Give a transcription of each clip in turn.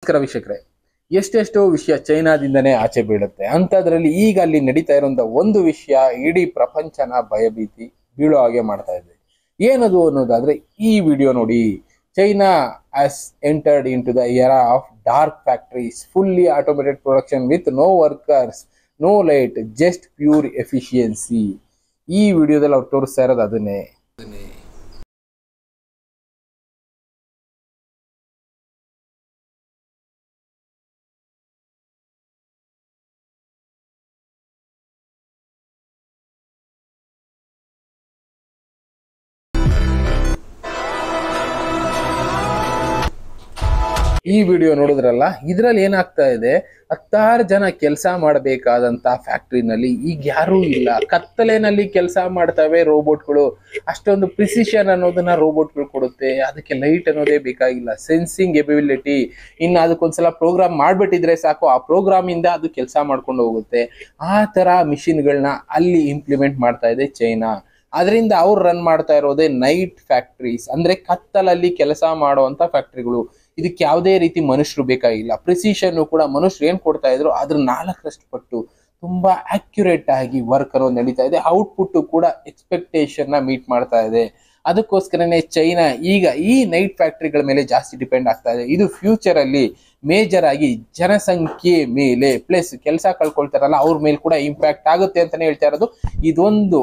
ನಮಸ್ಕಾರ ವೀಕ್ಷಕರೇ, ಎಷ್ಟೆಷ್ಟೋ ವಿಷಯ ಚೈನಾದಿಂದನೇ ಆಚೆ ಬೀಳುತ್ತೆ. ಅಂತದ್ರಲ್ಲಿ ಈಗ ಅಲ್ಲಿ ನಡೀತಾ ಇರುವಂತ ಒಂದು ವಿಷಯ ಇಡೀ ಪ್ರಪಂಚನ ಭಯಭೀತಿ ಬೀಳೋ ಹಾಗೆ ಮಾಡ್ತಾ ಇದೆ. ಏನದು ಅನ್ನೋದಾದ್ರೆ ಈ ವಿಡಿಯೋ ನೋಡಿ. China has entered into the era of dark factories, fully automated production with no workers, no light, just pure efficiency. ಈ ವಿಡಿಯೋದಲ್ಲಿ ಅವ್ರು ತೋರಿಸ್ತಾ ಇರೋದು ಅದನ್ನೇ. ಈ ವಿಡಿಯೋ ನೋಡಿದ್ರಲ್ಲ, ಇದ್ರಲ್ಲಿ ಏನಾಗ್ತಾ ಇದೆ, 10 ಜನ ಕೆಲಸ ಮಾಡಬೇಕಾದಂತ ಫ್ಯಾಕ್ಟ್ರಿನಲ್ಲಿ ಈಗ ಯಾರೂ ಇಲ್ಲ. ಕತ್ತಲೆನಲ್ಲಿ ಕೆಲಸ ಮಾಡ್ತವೆ ರೋಬೋಟ್ಗಳು. ಅಷ್ಟೊಂದು ಪ್ರಿಸಿಷನ್ ಅನ್ನೋದನ್ನ ರೋಬೋಟ್ಗಳು ಕೊಡುತ್ತೆ. ಅದಕ್ಕೆ ಲೈಟ್ ಅನ್ನೋದೇ ಬೇಕಾಗಿಲ್ಲ, ಸೆನ್ಸಿಂಗ್ ಎಬಿಲಿಟಿ. ಇನ್ನು ಅದಕ್ಕೊಂದ್ಸಲ ಪ್ರೋಗ್ರಾಮ್ ಮಾಡ್ಬಿಟ್ಟಿದ್ರೆ ಸಾಕು, ಆ ಪ್ರೋಗ್ರಾಮ್ ಇಂದ ಅದು ಕೆಲಸ ಮಾಡ್ಕೊಂಡು ಹೋಗುತ್ತೆ. ಆ ತರ ಮಿಷಿನ್ಗಳನ್ನ ಅಲ್ಲಿ ಇಂಪ್ಲಿಮೆಂಟ್ ಮಾಡ್ತಾ ಇದೆ ಚೈನಾ. ಅದರಿಂದ ಅವ್ರು ರನ್ ಮಾಡ್ತಾ ಇರೋದೇ ನೈಟ್ ಫ್ಯಾಕ್ಟ್ರೀಸ್, ಅಂದ್ರೆ ಕತ್ತಲಲ್ಲಿ ಕೆಲಸ ಮಾಡುವಂತ ಫ್ಯಾಕ್ಟ್ರಿಗಳು. ಇದಕ್ಕೆ ಯಾವುದೇ ರೀತಿ ಮನುಷ್ಯರು ಬೇಕಾಗಿಲ್ಲ. ಪ್ರಿಸಿಷನ್ ಕೂಡ ಮನುಷ್ಯರು ಏನ್ ಕೊಡ್ತಾ ಇದ್ರು ಅದ್ರ 4ರಷ್ಟು ಪಟ್ಟು ತುಂಬಾ ಅಕ್ಯುರೇಟ್ ಆಗಿ ವರ್ಕ್ ಅನ್ನೋದು ನಡೀತಾ ಇದೆ. ಔಟ್ಪುಟ್ ಕೂಡ ಎಕ್ಸ್ಪೆಕ್ಟೇಷನ್ ನ ಮೀಟ್ ಮಾಡ್ತಾ ಇದೆ. ಅದಕ್ಕೋಸ್ಕರನೇ ಚೈನಾ ಈಗ ಈ ನೈಟ್ ಫ್ಯಾಕ್ಟ್ರಿಗಳ ಮೇಲೆ ಜಾಸ್ತಿ ಡಿಪೆಂಡ್ ಆಗ್ತಾ ಇದೆ. ಇದು ಫ್ಯೂಚರ್ ಅಲ್ಲಿ ಮೇಜರ್ ಆಗಿ ಜನಸಂಖ್ಯೆ ಮೇಲೆ ಪ್ಲಸ್ ಕೆಲಸ ಕಳ್ಕೊಳ್ತಾರಲ್ಲ ಅವ್ರ ಮೇಲೆ ಕೂಡ ಇಂಪ್ಯಾಕ್ಟ್ ಆಗುತ್ತೆ ಅಂತಾನೆ ಹೇಳ್ತಾ ಇರೋದು. ಇದೊಂದು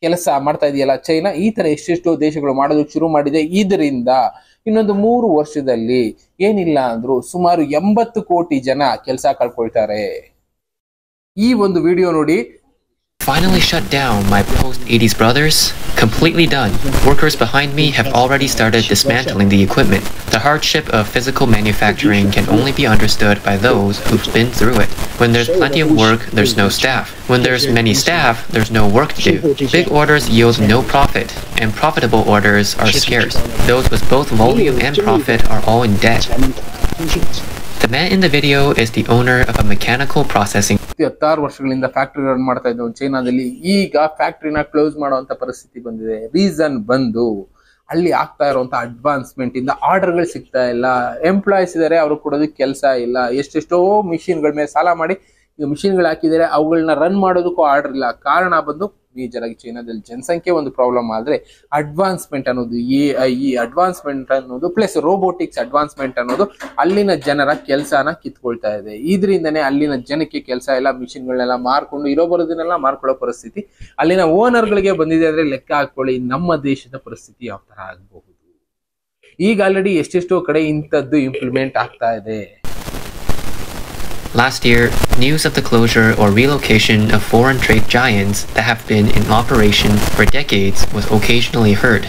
ಕೆಲಸ ಮಾಡ್ತಾ ಇದೆಯಲ್ಲ ಚೈನಾ, ಈ ತರ ಎಷ್ಟೆಷ್ಟೋ ದೇಶಗಳು ಮಾಡೋದಕ್ಕೆ ಶುರು ಮಾಡಿದೆ. ಇದರಿಂದ ಇನ್ನೊಂದು 3 ವರ್ಷದಲ್ಲಿ ಏನಿಲ್ಲ ಅಂದ್ರೂ ಸುಮಾರು 80 ಕೋಟಿ ಜನ ಕೆಲಸ ಕಳ್ಕೊಳ್ತಾರೆ. ಈ ಒಂದು ವಿಡಿಯೋ ನೋಡಿ. Finally shut down my post-80s brothers. Completely done. Workers behind me have already started dismantling the equipment. The hardship of physical manufacturing can only be understood by those who've been through it. When there's plenty of work, there's no staff. When there's many staff, there's no work to do. Big orders yield no profit, and profitable orders are scarce. Those with both volume and profit are all in debt. The man in the video is the owner of a mechanical processing. 16 ವರ್ಷಗಳಿಂದ factory run ಮಾಡ್ತಾ ಇದ್ದವು ಚೈನಾದಲ್ಲಿ. ಈಗ ಫ್ಯಾಕ್ಟ್ರಿನ close ಮಾಡುವಂತ ಪರಿಸ್ಥಿತಿ ಬಂದಿದೆ. Reason ಬಂದು ಅಲ್ಲಿ ಆಗ್ತಾ ಇರುವಂತ ಅಡ್ವಾನ್ಸ್ಮೆಂಟ್ ಇಂದ ಆರ್ಡರ್ಗಳು ಸಿಗ್ತಾ ಇಲ್ಲ. ಎಂಪ್ಲಾಯೀಸ್ ಇದಾರೆ, ಅವ್ರು ಕೊಡೋದಕ್ಕೆ ಕೆಲಸ ಇಲ್ಲ. ಎಷ್ಟೆಷ್ಟೋ ಮಿಷಿನ್ಗಳ ಮೇಲೆ ಸಾಲ ಮಾಡಿ ಮಿಷಿನ್ಗಳು ಹಾಕಿದ್ದಾರೆ, ಅವುಗಳನ್ನ ರನ್ ಮಾಡೋದಕ್ಕೂ ಆರ್ಡರ್ ಇಲ್ಲ. ಕಾರಣ ಬಂದು ಮೇಜರ್ ಆಗಿ ಚೈನಾದಲ್ಲಿ ಜನಸಂಖ್ಯೆ ಒಂದು ಪ್ರಾಬ್ಲಮ್ ಆದ್ರೆ ಅಡ್ವಾನ್ಸ್ಮೆಂಟ್ ಅನ್ನೋದು, AI ಅಡ್ವಾನ್ಸ್ಮೆಂಟ್ ಅನ್ನೋದು ಪ್ಲಸ್ ರೋಬೋಟಿಕ್ಸ್ ಅಡ್ವಾನ್ಸ್ಮೆಂಟ್ ಅನ್ನೋದು ಅಲ್ಲಿನ ಜನರ ಕೆಲಸನ ಕಿತ್ಕೊಳ್ತಾ ಇದೆ. ಇದರಿಂದನೇ ಅಲ್ಲಿನ ಜನಕ್ಕೆ ಕೆಲಸ ಇಲ್ಲ. ಮಿಷಿನ್ಗಳನ್ನೆಲ್ಲ ಮಾರ್ಕೊಂಡು ಇರೋ ಬರೋದನ್ನೆಲ್ಲ ಮಾರ್ಕೊಳ್ಳೋ ಪರಿಸ್ಥಿತಿ ಅಲ್ಲಿನ ಓನರ್ಗಳಿಗೆ ಬಂದಿದೆ. ಅಂದ್ರೆ ಲೆಕ್ಕ ಹಾಕೊಳ್ಳಿ ನಮ್ಮ ದೇಶದ ಪರಿಸ್ಥಿತಿ ಯಾವ ತರ ಆಗಬಹುದು. ಈಗ ಆಲ್ರೆಡಿ ಎಷ್ಟೆಷ್ಟೋ ಕಡೆ ಇಂಥದ್ದು ಇಂಪ್ಲಿಮೆಂಟ್ ಆಗ್ತಾ ಇದೆ. Last year, news of the closure or relocation of foreign trade giants that have been in operation for decades was occasionally heard.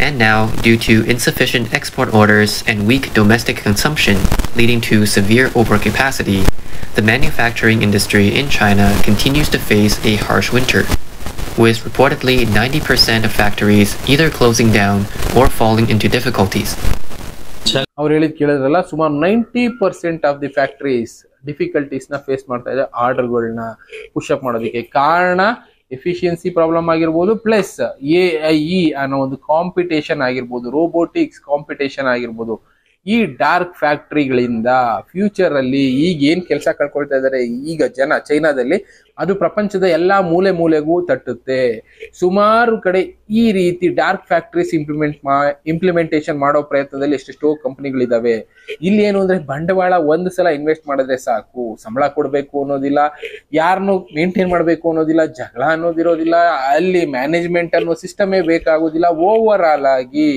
And now, due to insufficient export orders and weak domestic consumption leading to severe overcapacity, the manufacturing industry in China continues to face a harsh winter, with reportedly 90% of factories either closing down or falling into difficulties. ಅವ್ರು ಹೇಳಿದ್ ಕೇಳಿದ್ರಲ್ಲ, ಸುಮಾರು 90% of the factories difficulties ನ face ಮಾಡ್ತಾ ಇದೆ ಆರ್ಡರ್ಗಳನ್ನ push up ಮಾಡೋದಕ್ಕೆ. ಕಾರಣ efficiency problem ಆಗಿರ್ಬೋದು, ಪ್ಲಸ್ AI ಅನ್ನೋ ಒಂದು ಕಾಂಪಿಟೇಷನ್ ಆಗಿರ್ಬೋದು, ರೋಬೋಟಿಕ್ಸ್ ಕಾಂಪಿಟೇಷನ್ ಆಗಿರ್ಬೋದು. ಈ ಡಾರ್ಕ್ ಫ್ಯಾಕ್ಟರಿಗಳಿಂದ ಫ್ಯೂಚರ್ ಅಲ್ಲಿ ಈಗ ಏನ್ ಕೆಲಸ ಕಳ್ಕೊಳ್ತಾ ಇದಾರೆ ಈಗ ಜನ ಚೈನಾದಲ್ಲಿ, ಅದು ಪ್ರಪಂಚದ ಎಲ್ಲಾ ಮೂಲೆಗೂ ತಟ್ಟುತ್ತೆ. ಸುಮಾರು ಕಡೆ ಈ ರೀತಿ ಡಾರ್ಕ್ ಫ್ಯಾಕ್ಟರೀಸ್ ಇಂಪ್ಲಿಮೆಂಟೇಷನ್ ಮಾಡೋ ಪ್ರಯತ್ನದಲ್ಲಿ ಎಷ್ಟೆಷ್ಟೋ ಕಂಪನಿಗಳಿದಾವೆ. ಇಲ್ಲಿ ಏನು ಅಂದ್ರೆ ಬಂಡವಾಳ ಒಂದು ಸಲ ಇನ್ವೆಸ್ಟ್ ಮಾಡಿದ್ರೆ ಸಾಕು, ಸಂಬಳ ಕೊಡ್ಬೇಕು ಅನ್ನೋದಿಲ್ಲ, ಯಾರನ್ನು ಮೇಂಟೈನ್ ಮಾಡ್ಬೇಕು ಅನ್ನೋದಿಲ್ಲ, ಜಗಳ ಅನ್ನೋದಿರೋದಿಲ್ಲ, ಅಲ್ಲಿ ಮ್ಯಾನೇಜ್ಮೆಂಟ್ ಅನ್ನೋ ಸಿಸ್ಟಮೇ ಬೇಕಾಗೋದಿಲ್ಲ. ಓವರ್ ಆಲ್ ಆಗಿ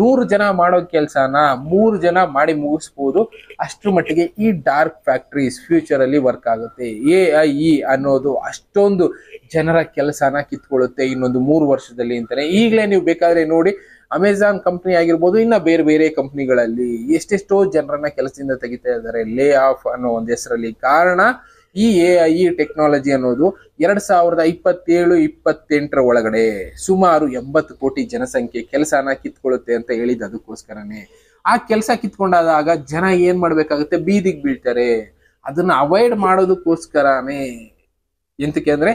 100 ಜನ ಮಾಡೋ ಕೆಲಸನ 3 ಜನ ಮಾಡಿ ಮುಗಿಸ್ಬೋದು. ಅಷ್ಟ್ರ ಮಟ್ಟಿಗೆ ಈ ಡಾರ್ಕ್ ಫ್ಯಾಕ್ಟರೀಸ್ ಫ್ಯೂಚರ್ ಅಲ್ಲಿ ವರ್ಕ್ ಆಗುತ್ತೆ. AI ಅನ್ನೋದು ಅಷ್ಟೊಂದು ಜನರ ಕೆಲಸನ ಕಿತ್ಕೊಳ್ಳುತ್ತೆ ಇನ್ನೊಂದು 3 ವರ್ಷದಲ್ಲಿ ಅಂತಾನೆ. ಈಗಲೇ ನೀವು ಬೇಕಾದ್ರೆ ನೋಡಿ, ಅಮೆಜಾನ್ ಕಂಪ್ನಿ ಆಗಿರ್ಬೋದು, ಇನ್ನ ಬೇರೆ ಬೇರೆ ಕಂಪ್ನಿಗಳಲ್ಲಿ ಎಷ್ಟೆಷ್ಟೋ ಜನರನ್ನ ಕೆಲಸದಿಂದ ತೆಗಿತಾ ಇದ್ದಾರೆ ಲೇ ಆಫ್ ಅನ್ನೋ ಒಂದು ಹೆಸರಲ್ಲಿ. ಕಾರಣ ಈ AI ಟೆಕ್ನಾಲಜಿ ಅನ್ನೋದು 2027-28 ಒಳಗಡೆ ಸುಮಾರು 80 ಕೋಟಿ ಜನಸಂಖ್ಯೆ ಕೆಲಸನ ಕಿತ್ಕೊಳ್ಳುತ್ತೆ ಅಂತ ಹೇಳಿದ. ಅದಕ್ಕೋಸ್ಕರನೇ ಆ ಕೆಲಸ ಕಿತ್ಕೊಂಡಾದಾಗ ಜನ ಏನ್ ಮಾಡ್ಬೇಕಾಗುತ್ತೆ, ಬೀದಿಗೆ ಬೀಳ್ತಾರೆ. ಅದನ್ನ ಅವಾಯ್ಡ್ ಮಾಡೋದಕ್ಕೋಸ್ಕರನೇ. ಎಂತಕ್ಕೆ ಅಂದ್ರೆ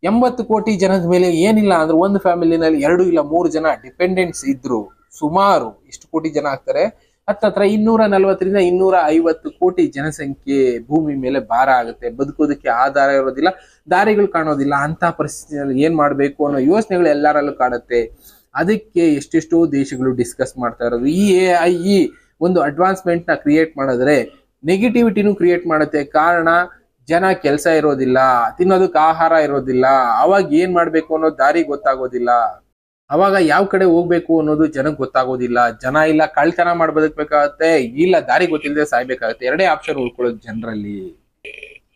80 ಕೋಟಿ ಜನದ ಮೇಲೆ ಏನಿಲ್ಲ ಅಂದ್ರೆ ಒಂದು ಫ್ಯಾಮಿಲಿನಲ್ಲಿ 2 ಇಲ್ಲ 3 ಜನ ಡಿಪೆಂಡೆಂಟ್ಸ್ ಇದ್ರು ಸುಮಾರು ಎಷ್ಟು ಕೋಟಿ ಜನ ಆಗ್ತಾರೆ, ಹತ್ತತ್ರ 240ರಿಂದ 250 ಕೋಟಿ ಜನಸಂಖ್ಯೆ ಭೂಮಿ ಮೇಲೆ ಭಾರ ಆಗುತ್ತೆ. ಬದುಕೋದಕ್ಕೆ ಆಧಾರ ಇರೋದಿಲ್ಲ, ದಾರಿಗಳು ಕಾಣೋದಿಲ್ಲ. ಅಂತ ಪರಿಸ್ಥಿತಿಯಲ್ಲಿ ಏನ್ ಮಾಡ್ಬೇಕು ಅನ್ನೋ ಯೋಚನೆಗಳು ಎಲ್ಲರಲ್ಲೂ ಕಾಡುತ್ತೆ. ಅದಕ್ಕೆ ಎಷ್ಟೆಷ್ಟೋ ದೇಶಗಳು ಡಿಸ್ಕಸ್ ಮಾಡ್ತಾ ಇರೋದು. ಈ AI ಒಂದು ಅಡ್ವಾನ್ಸ್ಮೆಂಟ್ ನ ಕ್ರಿಯೇಟ್ ಮಾಡಿದ್ರೆ ನೆಗೆಟಿವಿಟಿನೂ ಕ್ರಿಯೇಟ್ ಮಾಡುತ್ತೆ. ಕಾರಣ ಜನ ಕೆಲಸ ಇರೋದಿಲ್ಲ, ತಿನ್ನೋದಕ್ಕೆ ಆಹಾರ ಇರೋದಿಲ್ಲ, ಅವಾಗ ಏನ್ ಮಾಡ್ಬೇಕು ಅನ್ನೋ ದಾರಿ ಗೊತ್ತಾಗೋದಿಲ್ಲ, ಅವಾಗ ಯಾವ ಕಡೆ ಹೋಗ್ಬೇಕು ಅನ್ನೋದು ಜನಕ್ಕೆ ಗೊತ್ತಾಗೋದಿಲ್ಲ. ಜನ ಇಲ್ಲ ಕಳ್ತನ ಮಾಡಿ ಬದುಕ್ಬೇಕಾಗತ್ತೆ, ಇಲ್ಲ ದಾರಿ ಗೊತ್ತಿಲ್ಲದೆ ಸಾಯ್ಬೇಕಾಗತ್ತೆ. ಎರಡೇ ಆಪ್ಷನ್ ಉಳ್ಕೊಳ್ಳೋದು ಜನರಲ್ಲಿ.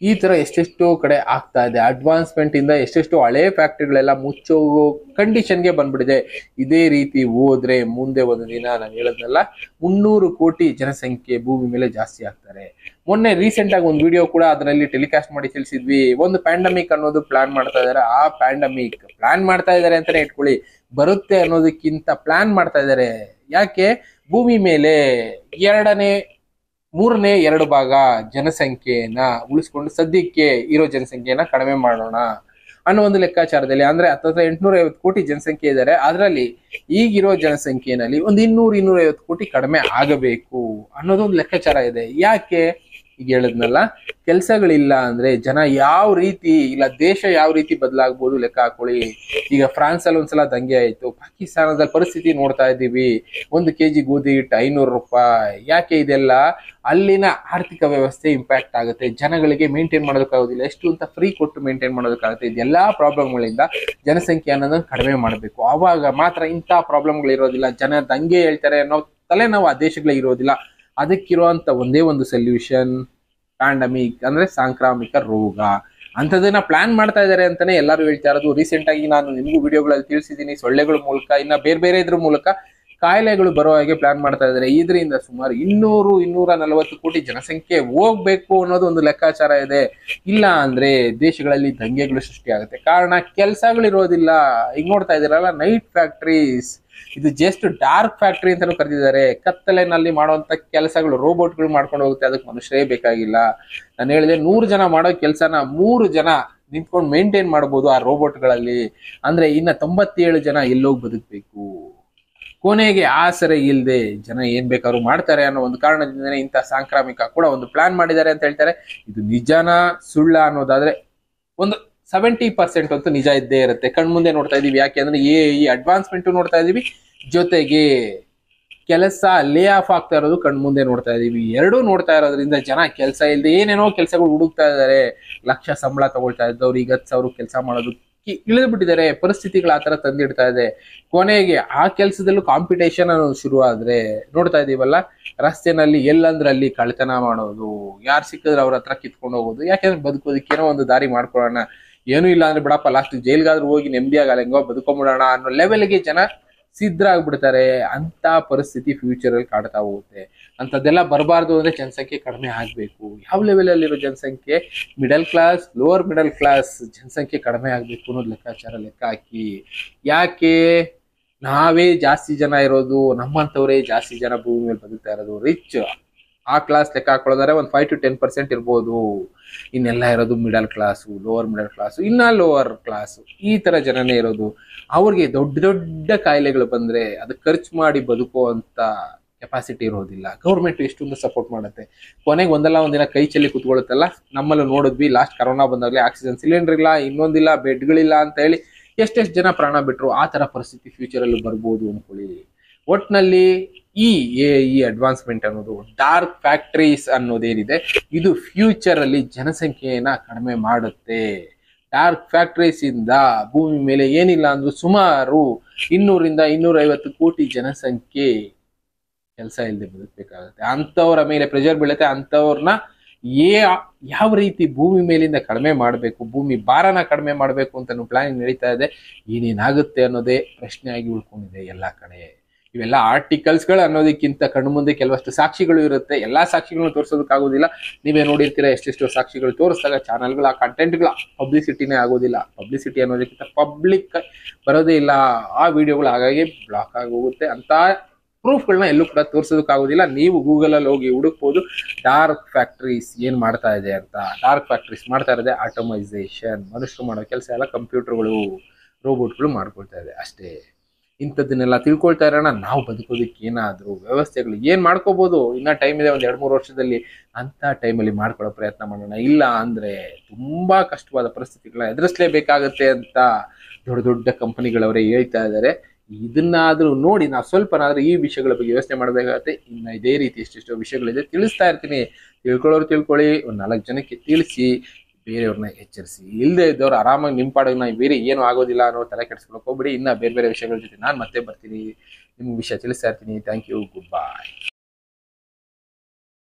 ಈ ತರ ಎಷ್ಟೆಷ್ಟೋ ಕಡೆ ಆಗ್ತಾ ಇದೆ. ಅಡ್ವಾನ್ಸ್ಮೆಂಟ್ ಇಂದ ಎಷ್ಟೆಷ್ಟೋ ಹಳೆ ಫ್ಯಾಕ್ಟ್ರಿಗಳೆಲ್ಲ ಮುಚ್ಚೋ ಕಂಡೀಷನ್ಗೆ ಬಂದ್ಬಿಟ್ಟಿದೆ. ಇದೇ ರೀತಿ ಹೋದ್ರೆ ಮುಂದೆ ಒಂದು ದಿನ ನಾನು ಹೇಳದ್ನಲ್ಲ 300 ಕೋಟಿ ಜನಸಂಖ್ಯೆ ಭೂಮಿ ಮೇಲೆ ಜಾಸ್ತಿ ಆಗ್ತಾರೆ. ಮೊನ್ನೆ ರೀಸೆಂಟ್ ಆಗಿ ಒಂದು ವಿಡಿಯೋ ಕೂಡ ಅದರಲ್ಲಿ ಟೆಲಿಕಾಸ್ಟ್ ಮಾಡಿ ತಿಳಿಸಿದ್ವಿ. ಒಂದು ಪ್ಯಾಂಡಮಿಕ್ ಅನ್ನೋದು ಪ್ಲಾನ್ ಮಾಡ್ತಾ ಇದಾರೆ. ಆ ಪ್ಯಾಂಡಮಿಕ್ ಪ್ಲಾನ್ ಮಾಡ್ತಾ ಇದಾರೆ ಅಂತಾನೆ ಇಟ್ಕೊಳ್ಳಿ, ಬರುತ್ತೆ ಅನ್ನೋದಕ್ಕಿಂತ ಪ್ಲಾನ್ ಮಾಡ್ತಾ ಇದಾರೆ. ಯಾಕೆ? ಭೂಮಿ ಮೇಲೆ 3ನೇ 2 ಭಾಗ ಜನಸಂಖ್ಯೆಯನ್ನ ಉಳಿಸ್ಕೊಂಡು ಸದ್ಯಕ್ಕೆ ಇರೋ ಜನಸಂಖ್ಯೆಯನ್ನ ಕಡಿಮೆ ಮಾಡೋಣ ಅನ್ನೋ ಒಂದು ಲೆಕ್ಕಾಚಾರದಲ್ಲಿ. ಅಂದ್ರೆ ಹತ್ತತ್ರ 850 ಕೋಟಿ ಜನಸಂಖ್ಯೆ ಇದ್ದಾರೆ. ಅದರಲ್ಲಿ ಈಗಿರೋ ಜನಸಂಖ್ಯೆನಲ್ಲಿ ಒಂದು 200-250 ಕೋಟಿ ಕಡಿಮೆ ಆಗಬೇಕು ಅನ್ನೋದು ಒಂದು ಲೆಕ್ಕಾಚಾರ ಇದೆ. ಯಾಕೆ? ಈಗ ಹೇಳದ್ನಲ್ಲ, ಕೆಲಸಗಳಿಲ್ಲ ಅಂದ್ರೆ ಜನ ಯಾವ ರೀತಿ, ಇಲ್ಲ ದೇಶ ಯಾವ ರೀತಿ ಬದಲಾಗ್ಬೋದು ಲೆಕ್ಕ ಹಾಕೊಳ್ಳಿ. ಈಗ ಫ್ರಾನ್ಸ್ ಅಲ್ಲಿ ಒಂದ್ಸಲ ದಂಗೆ ಆಯ್ತು, ಪಾಕಿಸ್ತಾನದಲ್ಲಿ ಪರಿಸ್ಥಿತಿ ನೋಡ್ತಾ ಇದ್ದೀವಿ. 1 kg ಗೋಧಿ ಹಿಟ್ಟು 500 ರೂಪಾಯಿ. ಯಾಕೆ ಇದೆಲ್ಲ? ಅಲ್ಲಿನ ಆರ್ಥಿಕ ವ್ಯವಸ್ಥೆ ಇಂಪ್ಯಾಕ್ಟ್ ಆಗುತ್ತೆ. ಜನಗಳಿಗೆ ಮೇಂಟೈನ್ ಮಾಡೋದಕ್ಕಾಗೋದಿಲ್ಲ, ಎಷ್ಟು ಅಂತ ಫ್ರೀ ಕೊಟ್ಟು ಮೇಂಟೈನ್ ಮಾಡೋದಕ್ಕಾಗುತ್ತೆ. ಇದೆಲ್ಲಾ ಪ್ರಾಬ್ಲಮ್ಗಳಿಂದ ಜನಸಂಖ್ಯೆ ಅನ್ನೋದನ್ನ ಕಡಿಮೆ ಮಾಡಬೇಕು. ಆವಾಗ ಮಾತ್ರ ಇಂಥ ಪ್ರಾಬ್ಲಮ್ಗಳು ಇರೋದಿಲ್ಲ. ಜನ ದಂಗೆ ಹೇಳ್ತಾರೆ ಅನ್ನೋ ತಲೆನೋವು ಆ ದೇಶಗಳಿಗೆ ಇರೋದಿಲ್ಲ. ಅದಕ್ಕಿರುವಂತ ಒಂದೇ ಒಂದು ಸೊಲ್ಯೂಷನ್ ಪ್ಯಾಂಡಮಿಕ್, ಅಂದ್ರೆ ಸಾಂಕ್ರಾಮಿಕ ರೋಗ. ಅಂಥದನ್ನ ಪ್ಲಾನ್ ಮಾಡ್ತಾ ಇದ್ದಾರೆ ಅಂತಾನೆ ಎಲ್ಲರೂ ಹೇಳ್ತಾ ಇರೋದು. ರೀಸೆಂಟ್ ಆಗಿ ನಾನು ನಿಮಗೂ ವಿಡಿಯೋಗಳಲ್ಲಿ ತಿಳಿಸಿದ್ದೀನಿ. ಸೊಳ್ಳೆಗಳ ಮೂಲಕ, ಇನ್ನ ಬೇರೆ ಇದ್ರ ಮೂಲಕ ಕಾಯಿಲೆಗಳು ಬರೋ ಹಾಗೆ ಪ್ಲಾನ್ ಮಾಡ್ತಾ ಇದ್ದಾರೆ. ಇದರಿಂದ ಸುಮಾರು 200-240 ಕೋಟಿ ಜನಸಂಖ್ಯೆ ಹೋಗ್ಬೇಕು ಅನ್ನೋದು ಒಂದು ಲೆಕ್ಕಾಚಾರ ಇದೆ. ಇಲ್ಲ ಅಂದ್ರೆ ದೇಶಗಳಲ್ಲಿ ದಂಗೆಗಳು ಸೃಷ್ಟಿಯಾಗುತ್ತೆ. ಕಾರಣ ಕೆಲಸಗಳಿರೋದಿಲ್ಲ. ಈಗ ನೋಡ್ತಾ ಇದ್ದೀರಲ್ಲ, ನೈಟ್ ಫ್ಯಾಕ್ಟ್ರೀಸ್, ಇದು ಜಸ್ಟ್ ಡಾರ್ಕ್ ಫ್ಯಾಕ್ಟ್ರಿ ಅಂತಾನು ಕರೆದಿದ್ದಾರೆ. ಕತ್ತಲೆನಲ್ಲಿ ಮಾಡುವಂತ ಕೆಲಸಗಳು ರೋಬೋಟ್ಗಳು ಮಾಡ್ಕೊಂಡು ಹೋಗುತ್ತೆ. ಅದಕ್ಕೆ ಮನುಷ್ಯರೇ ಬೇಕಾಗಿಲ್ಲ. ನಾನು ಹೇಳಿದೆ 100 ಜನ ಮಾಡೋ ಕೆಲಸನ 3 ಜನ ನಿಂತ್ಕೊಂಡು ಮೇಂಟೈನ್ ಮಾಡಬಹುದು ಆ ರೋಬೋಟ್ಗಳಲ್ಲಿ. ಅಂದ್ರೆ ಇನ್ನ 97 ಜನ ಎಲ್ಲೋಗಿ ಬದುಕಬೇಕು. ಕೊನೆಗೆ ಆಸರೆ ಇಲ್ಲದೆ ಜನ ಏನ್ ಬೇಕಾದ್ರೂ ಮಾಡ್ತಾರೆ ಅನ್ನೋ ಒಂದು ಕಾರಣದಿಂದನೇ ಇಂಥ ಸಾಂಕ್ರಾಮಿಕ ಕೂಡ ಒಂದು ಪ್ಲಾನ್ ಮಾಡಿದ್ದಾರೆ ಅಂತ ಹೇಳ್ತಾರೆ. ಇದು ನಿಜಾನ ಸುಳ್ಳ ಅನ್ನೋದಾದ್ರೆ ಒಂದು 70% ಅಂತೂ ನಿಜ ಇದ್ದೇ ಇರುತ್ತೆ. ಕಣ್ಮುಂದೆ ನೋಡ್ತಾ ಇದೀವಿ. ಯಾಕೆ ಅಂದ್ರೆ ಈ ಅಡ್ವಾನ್ಸ್ಮೆಂಟ್ ನೋಡ್ತಾ ಇದೀವಿ, ಜೊತೆಗೆ ಕೆಲಸ ಲೇ ಆಫ್ ಆಗ್ತಾ ಇರೋದು ಕಣ್ಮುಂದೆ ನೋಡ್ತಾ ಇದೀವಿ. ಎರಡೂ ನೋಡ್ತಾ ಇರೋದ್ರಿಂದ ಜನ ಕೆಲಸ ಇಲ್ಲದೆ ಏನೇನೋ ಕೆಲಸಗಳು ಹುಡುಕ್ತಾ ಇದ್ದಾರೆ. ಲಕ್ಷ ಸಂಬಳ ತಗೊಳ್ತಾ ಇದ್ದವ್ರು ಈಗ 10,000 ಕೆಲಸ ಮಾಡೋದು ಇಳಿದು ಬಿಟ್ಟಿದ್ದಾರೆ. ಪರಿಸ್ಥಿತಿಗಳು ಆತರ ತಂದಿಡ್ತಾ ಇದೆ. ಕೊನೆಗೆ ಆ ಕೆಲಸದಲ್ಲೂ ಕಾಂಪಿಟೇಷನ್ ಅನ್ನೋದು ಶುರು ಆದ್ರೆ ನೋಡ್ತಾ ಇದೀವಲ್ಲ, ರಸ್ತೆನಲ್ಲಿ ಎಲ್ಲಂದ್ರಲ್ಲಿ ಕಳ್ತನ ಮಾಡೋದು, ಯಾರು ಸಿಕ್ಕಿದ್ರೆ ಅವ್ರ ಹತ್ರ ಕಿತ್ಕೊಂಡು ಹೋಗೋದು. ಯಾಕೆಂದ್ರೆ ಬದುಕೋದಕ್ಕೇನೋ ಒಂದು ದಾರಿ ಮಾಡ್ಕೊಳ್ಳೋಣ, ಏನೂ ಇಲ್ಲ ಅಂದ್ರೆ ಬಿಡಪ್ಪ ಲಾಸ್ಟ್ ಜೈಲ್ಗಾದ್ರೂ ಹೋಗಿ ನೆಮ್ಮದಿಯಾಗಲ್ಲ, ಹೆಂಗೋ ಬದುಕೊಂಬಿಡೋಣ ಅನ್ನೋ ಲೆವೆಲ್ಗೆ ಜನ ಸಿದ್ಧರಾಗ್ಬಿಡ್ತಾರೆ. ಅಂತ ಪರಿಸ್ಥಿತಿ ಫ್ಯೂಚರ್ ಅಲ್ಲಿ ಕಾಡ್ತಾ ಹೋಗುತ್ತೆ. ಅಂತದೆಲ್ಲ ಬರಬಾರ್ದು ಅಂದ್ರೆ ಜನಸಂಖ್ಯೆ ಕಡಿಮೆ ಆಗ್ಬೇಕು. ಯಾವ ಲೆವೆಲ್ ಅಲ್ಲಿರೋ ಜನಸಂಖ್ಯೆ? Middle class, lower middle class ಜನಸಂಖ್ಯೆ ಕಡಿಮೆ ಆಗ್ಬೇಕು ಅನ್ನೋದು ಲೆಕ್ಕಾಚಾರ ಲೆಕ್ಕ ಹಾಕಿ. ಯಾಕೆ? ನಾವೇ ಜಾಸ್ತಿ ಜನ ಇರೋದು, ನಮ್ಮಂತವರೇ ಜಾಸ್ತಿ ಜನ ಭೂಮಿ ಮೇಲೆ ಬದುಕ್ತಾ ಇರೋದು. ರಿಚ್ ಆ ಕ್ಲಾಸ್ ಲೆಕ್ಕ ಹಾಕೊಳ್ಳೋದಾರೆ ಒಂದು 5-10% ಇರ್ಬೋದು. ಇನ್ನೆಲ್ಲ ಇರೋದು middle class, lower middle class, ಇನ್ನ ಲೋವರ್ ಕ್ಲಾಸು, ಈ ತರ ಜನನೇ ಇರೋದು. ಅವ್ರಿಗೆ ದೊಡ್ಡ ದೊಡ್ಡ ಕಾಯಿಲೆಗಳು ಬಂದ್ರೆ ಅದಕ್ಕೆ ಖರ್ಚು ಮಾಡಿ ಬದುಕುವಂತ ಕೆಪಾಸಿಟಿ ಇರೋದಿಲ್ಲ. ಗೌರ್ಮೆಂಟ್ ಎಷ್ಟೊಂದು ಸಪೋರ್ಟ್ ಮಾಡುತ್ತೆ. ಕೊನೆಗೆ ಒಂದಲ್ಲ ಒಂದಿನ ಕೈ ಚೆಲ್ಲಿ ಕುತ್ಕೊಳ್ಳುತ್ತಲ್ಲ. ನಮ್ಮಲ್ಲೂ ನೋಡಿದ್ವಿ, ಲಾಸ್ಟ್ ಕರೋನಾ ಬಂದಾಗಲೇ ಆಕ್ಸಿಜನ್ ಸಿಲಿಂಡರ್ ಇಲ್ಲ, ಇನ್ನೊಂದಿಲ್ಲ, ಬೆಡ್ಗಳಿಲ್ಲ ಅಂತ ಹೇಳಿ ಎಷ್ಟೆಷ್ಟು ಜನ ಪ್ರಾಣ ಬಿಟ್ರು. ಆ ತರ ಪರಿಸ್ಥಿತಿ ಫ್ಯೂಚರ್ ಅಲ್ಲಿ ಬರ್ಬೋದು ಅನ್ಕೊಳ್ಳಿ. ಒಟ್ನಲ್ಲಿ ಈ ಅಡ್ವಾನ್ಸ್ಮೆಂಟ್ ಅನ್ನೋದು, ಡಾರ್ಕ್ ಫ್ಯಾಕ್ಟ್ರೀಸ್ ಅನ್ನೋದೇನಿದೆ, ಇದು ಫ್ಯೂಚರ್ ಅಲ್ಲಿ ಜನಸಂಖ್ಯೆಯನ್ನ ಕಡಿಮೆ ಮಾಡುತ್ತೆ. ಡಾರ್ಕ್ ಫ್ಯಾಕ್ಟ್ರೀಸ್ ಇಂದ ಭೂಮಿ ಮೇಲೆ ಏನಿಲ್ಲ ಅಂದ್ರೂ ಸುಮಾರು 200-250 ಕೋಟಿ ಜನಸಂಖ್ಯೆ ಕೆಲಸ ಇಲ್ಲದೆ ಬದುಕಬೇಕಾಗುತ್ತೆ. ಅಂತವ್ರ ಮೇಲೆ ಪ್ರೆಷರ್ ಬೀಳುತ್ತೆ. ಅಂತವ್ರನ್ನ ಯಾವ ರೀತಿ ಭೂಮಿ ಮೇಲಿಂದ ಕಡಿಮೆ ಮಾಡಬೇಕು, ಭೂಮಿ ಭಾರನ ಕಡಿಮೆ ಮಾಡಬೇಕು ಅಂತ ಪ್ಲಾನಿಂಗ್ ನಡೀತಾ ಇದೆ. ಏನೇನಾಗುತ್ತೆ ಅನ್ನೋದೇ ಪ್ರಶ್ನೆ ಆಗಿ ಉಳ್ಕೊಂಡಿದೆ ಎಲ್ಲಾ ಕಡೆ. ಇವೆಲ್ಲ ಆರ್ಟಿಕಲ್ಸ್ಗಳು ಅನ್ನೋದಕ್ಕಿಂತ ಕಣ್ಣು ಮುಂದೆ ಕೆಲವಷ್ಟು ಸಾಕ್ಷಿಗಳು ಇರುತ್ತೆ. ಎಲ್ಲಾ ಸಾಕ್ಷಿಗಳನ್ನ ತೋರಿಸೋದಕ್ಕಾಗೋದಿಲ್ಲ. ನೀವೇ ನೋಡಿರ್ತೀರಾ, ಎಷ್ಟೆಷ್ಟೋ ಸಾಕ್ಷಿಗಳು ತೋರಿಸಿದಾಗ ಚಾನಲ್ಗಳ ಕಂಟೆಂಟ್ಗಳ ಪಬ್ಲಿಸಿಟಿನೇ ಆಗೋದಿಲ್ಲ. ಪಬ್ಲಿಸಿಟಿ ಅನ್ನೋದಕ್ಕಿಂತ ಪಬ್ಲಿಕ್ ಬರೋದೇ ಇಲ್ಲ. ಆ ವಿಡಿಯೋಗಳು ಹಾಗಾಗಿ ಬ್ಲಾಕ್ ಆಗಿ ಹೋಗುತ್ತೆ. ಅಂತ ಪ್ರೂಫ್ಗಳನ್ನ ಎಲ್ಲೂ ಕೂಡ ತೋರಿಸೋದಕ್ಕಾಗೋದಿಲ್ಲ. ನೀವು ಗೂಗಲ್ ಅಲ್ಲಿ ಹೋಗಿ ಹುಡುಕ್ಬೋದು ಡಾರ್ಕ್ ಫ್ಯಾಕ್ಟ್ರೀಸ್ ಏನ್ ಮಾಡ್ತಾ ಇದೆ ಅಂತ. ಡಾರ್ಕ್ ಫ್ಯಾಕ್ಟ್ರೀಸ್ ಮಾಡ್ತಾ ಇರೋದೇ ಆಟೋಮೈಸೇಷನ್. ಮನುಷ್ಯರು ಮಾಡೋ ಕೆಲಸ ಎಲ್ಲ ಕಂಪ್ಯೂಟರ್ಗಳು, ರೋಬೋಟ್ಗಳು ಮಾಡ್ಕೊಳ್ತಾ ಇದೆ ಅಷ್ಟೇ. ಇಂಥದ್ದನ್ನೆಲ್ಲ ತಿಳ್ಕೊಳ್ತಾ ಇರೋಣ. ನಾವು ಬದುಕೋದಕ್ಕೆ ಏನಾದರೂ ವ್ಯವಸ್ಥೆಗಳು ಏನು ಮಾಡ್ಕೋಬೋದು, ಇನ್ನೂ ಟೈಮ್ ಇದೆ, ಒಂದು 2-3 ವರ್ಷದಲ್ಲಿ. ಅಂಥ ಟೈಮಲ್ಲಿ ಮಾಡ್ಕೊಳ್ಳೋ ಪ್ರಯತ್ನ ಮಾಡೋಣ. ಇಲ್ಲ ಅಂದರೆ ತುಂಬ ಕಷ್ಟವಾದ ಪರಿಸ್ಥಿತಿಗಳನ್ನ ಎದುರಿಸಲೇಬೇಕಾಗತ್ತೆ ಅಂತ ದೊಡ್ಡ ದೊಡ್ಡ ಕಂಪನಿಗಳವರೇ ಹೇಳ್ತಾ ಇದ್ದಾರೆ. ಇದನ್ನಾದರೂ ನೋಡಿ ನಾವು ಸ್ವಲ್ಪನಾದರೂ ಈ ವಿಷಯಗಳ ಬಗ್ಗೆ ಯೋಚನೆ ಮಾಡಬೇಕಾಗತ್ತೆ. ಇನ್ನು ಇದೇ ರೀತಿ ಎಷ್ಟೆಷ್ಟೋ ವಿಷಯಗಳಿದೆ, ತಿಳಿಸ್ತಾ ಇರ್ತೀನಿ. ತಿಳ್ಕೊಳ್ಳೋರು ತಿಳ್ಕೊಳ್ಳಿ, ಒಂದು 4 ಜನಕ್ಕೆ ತಿಳಿಸಿ, ಬೇರೆಯವ್ರನ್ನ ಎಚ್ಚರಿಸಿ. ಇಲ್ಲದೆ ಇದ್ದವ್ರು ಆರಾಮಾಗಿ ನಿಮ್ಮ ಪಾಡಿಗೆ ನಾವು ಬೇರೆ ಏನೂ ಆಗೋದಿಲ್ಲ ಅನ್ನೋ ತಲೆ ಕೆಡಿಸ್ಕೊಳಕ್ಕೆ ಹೋಗ್ಬಿಡಿ. ಇನ್ನು ಬೇರೆ ಬೇರೆ ವಿಷಯಗಳ ಜೊತೆ ನಾನು ಮತ್ತೆ ಬರ್ತೀನಿ, ನಿಮ್ಗೆ ವಿಷಯ ತಿಳಿಸ್ತಾ ಇರ್ತೀನಿ. Thank you, good bye.